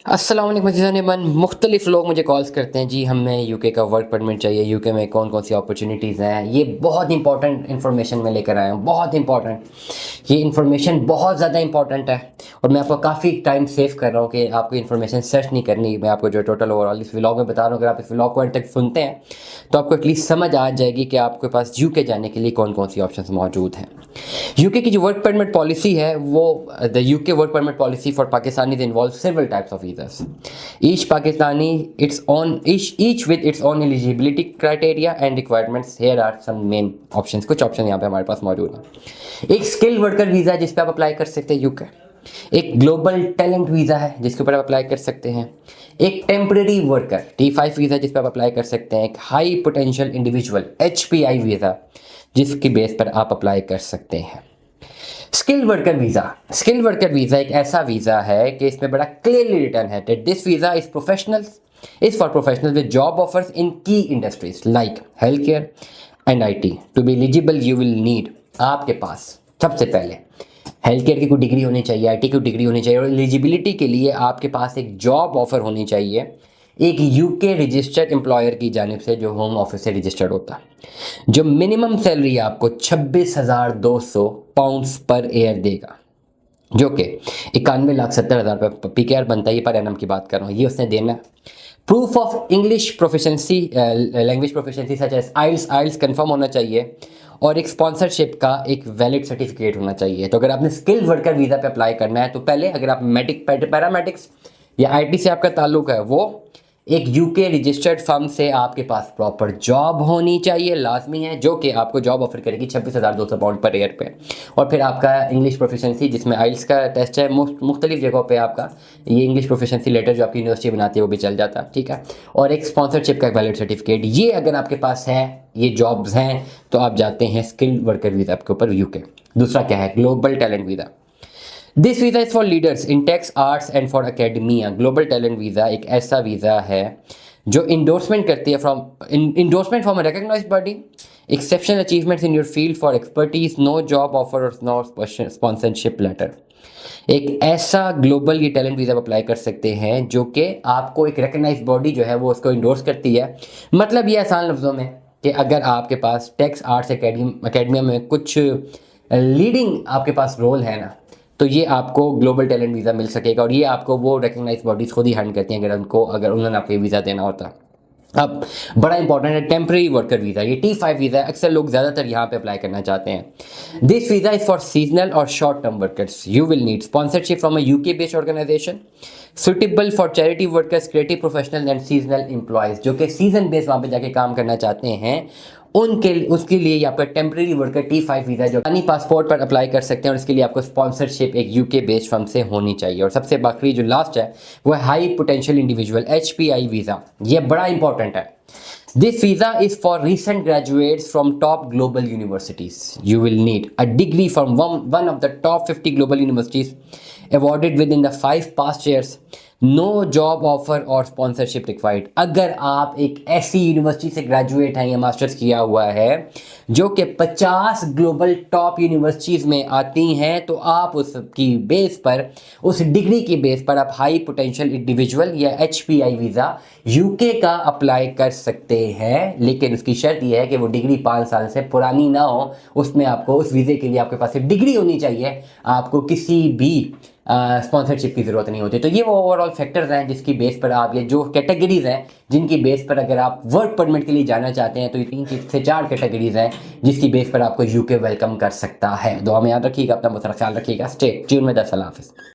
अस्सलाम वालेकुम अज़ीज़ान, मुख्तलिफ़ लोग मुझे कॉल्स करते हैं, जी हमें यूके का वर्क परमिट चाहिए, यूके में कौन कौन सी अपॉर्चुनिटीज़ हैं। ये बहुत इंपॉर्टेंट इन्फॉर्मेशन मैं लेकर आया हूँ, बहुत इंपॉर्टेंट। ये इन्फॉर्मेशन बहुत ज़्यादा इंपॉर्टेंट है और मैं आपको काफ़ी टाइम सेव कर रहा हूँ कि आपको इन्फॉर्मेशन सर्च नहीं करनी। मैं आपको जो टोटल ओवरऑल इस व्लॉग में बता रहा हूँ, अगर आप इस व्लॉग को एंड तक सुनते हैं तो आपको एटलीस्ट समझ आ जाएगी कि आपके पास यूके जाने के लिए कौन कौन सी ऑप्शंस मौजूद हैं। यूके की जो वर्क परमिट पॉलिसी है वो the UK work permit policy for Pakistani involve several types of visas. Each Pakistani each with its own eligibility criteria and requirements. Here are some main options, कुछ ऑप्शन यहाँ पे हमारे पास मौजूद हैं। एक स्किल वर्कर वीज़ा है जिस पे आप अप्लाई कर सकते हैं यूके। एक ग्लोबल टैलेंट वीज़ा है जिसके ऊपर आप अप्लाई कर सकते हैं। एक टेम्परेरी वर्कर T5 वीज़ा जिस पर आप अप्लाई कर सकते हैं। एक high potential individual HPI visa जिसकी बेस पर आप अप्लाई कर सकते हैं। स्किल वर्कर वीज़ा एक ऐसा वीज़ा है कि इसमें बड़ा क्लियरली रिटर्न है that this visa is for professionals with job offers in key industries like health care and IT। To be eligible you will need, आपके पास सबसे पहले हेल्थ केयर की कोई डिग्री होनी चाहिए, IT की डिग्री होनी चाहिए और एलिजिबिलिटी के लिए आपके पास एक जॉब ऑफर होनी चाहिए एक यूके रजिस्टर्ड एम्प्लॉयर की जानिब से जो होम ऑफिस से रजिस्टर्ड होता है। जो मिनिमम सैलरी आपको 26,200 पाउंड्स पर ईयर देगा, जो कि 91,70,000 रुपये PKR बनता है। ये पर एनम की बात कर रहा हूँ, ये उसने देना है। Proof of English proficiency, language proficiency such as IELTS confirm होना चाहिए और एक स्पॉन्सरशिप का एक वैलिड सर्टिफिकेट होना चाहिए। तो अगर आपने स्किल वर्कर वीज़ा पे अप्लाई करना है तो पहले अगर आप पैरामेडिक्स या IT से आपका ताल्लुक है, वो एक यूके रजिस्टर्ड फर्म से आपके पास प्रॉपर जॉब होनी चाहिए, लाजमी है, जो कि आपको जॉब ऑफर करेगी 26,200 पाउंड पर ईयर पे। और फिर आपका इंग्लिश प्रोफिशेंसी जिसमें आइल्स का टेस्ट है, मुख्तलिफ जगहों पे आपका ये इंग्लिश प्रोफिशेंसी लेटर जो आपकी यूनिवर्सिटी बनाती है वो भी चल जाता है, ठीक है। और एक स्पॉन्सरशिप का वैलिड सर्टिफिकेट, ये अगर आपके पास है, ये जॉब्स हैं, तो आप जाते हैं स्किल्ड वर्कर वीज़ा के ऊपर यूके। दूसरा क्या है, global talent visa. This visa is for leaders in techs arts and for academia. Global talent visa एक ऐसा वीज़ा है जो इंडोर्समेंट करती है endorsement from a recognised body, exceptional achievements in your field for expertise, no job offer और no sponsorship letter. एक ऐसा global ये टैलेंट वीज़ा अप्लाई कर सकते हैं जो कि आपको एक रिकग्नाइज बॉडी जो है वो उसको इंडोर्स करती है। मतलब ये आसान लफ्ज़ों में कि अगर आपके पास टेक्स आर्ट्स अकेडमिया में कुछ लीडिंग आपके पास रोल है ना, तो ये आपको ग्लोबल टैलेंट वीज़ा मिल सकेगा और ये आपको वो रिकग्नाइज बॉडीज़ खुद ही हैंड करती हैं अगर उन्होंने आपको वीज़ा देना होता। अब बड़ा इंपॉर्टेंट है टेम्प्रेरी वर्कर वीज़ा, ये T5 वीज़ा है, अक्सर लोग ज़्यादातर यहाँ पे अप्लाई करना चाहते हैं। This visa is for seasonal और short term workers. You will need sponsorship from a UK based organisation suitable for charity workers, creative professional and seasonal employees, जो कि सीजन बेस्ड वहाँ पे जाके काम करना चाहते हैं, उसके लिए यहाँ पर टेम्प्रेरी वर्कर T5 वीज़ा जो पानी पासपोर्ट पर अप्लाई कर सकते हैं और इसके लिए आपको स्पॉन्सरशिप एक यूके बेस्ड फर्म से होनी चाहिए। और सबसे आखिरी जो लास्ट है वो है high potential individual HPI visa. ये बड़ा इंपॉर्टेंट है। This visa is for recent graduates from top global universities. You will need a degree from one of the top 50 global universities awarded within the 5 past years. No job offer और sponsorship required. अगर आप एक ऐसी university से graduate हैं या masters किया हुआ है जो कि 50 ग्लोबल टॉप यूनिवर्सिटीज़ में आती हैं, तो आप उसकी बेस पर, उस डिग्री की बेस पर आप हाई पोटेंशियल इंडिविजुअल या HPI वीज़ा यूके का अप्लाई कर सकते हैं। लेकिन उसकी शर्त यह है कि वो डिग्री 5 साल से पुरानी ना हो। उसमें आपको उस वीज़े के लिए आपके पास एक डिग्री होनी चाहिए, आपको किसी भी स्पॉन्सरशिप की ज़रूरत नहीं होती। तो ये वो ओवरऑल फैक्टर्स हैं जिसकी बेस पर आप, ये जो कैटेगरीज़ हैं जिनकी बेस पर अगर आप वर्क परमिट के लिए जाना चाहते हैं, तो ये 3 से 4 कैटेगरीज़ हैं जिसकी बेस पर आपको यूके वेलकम कर सकता है। दुआ में याद रखिएगा, अपना बहुत सारा ख्याल रखिएगा। स्टे ट्यून में। अल्लाह हाफ़िज़।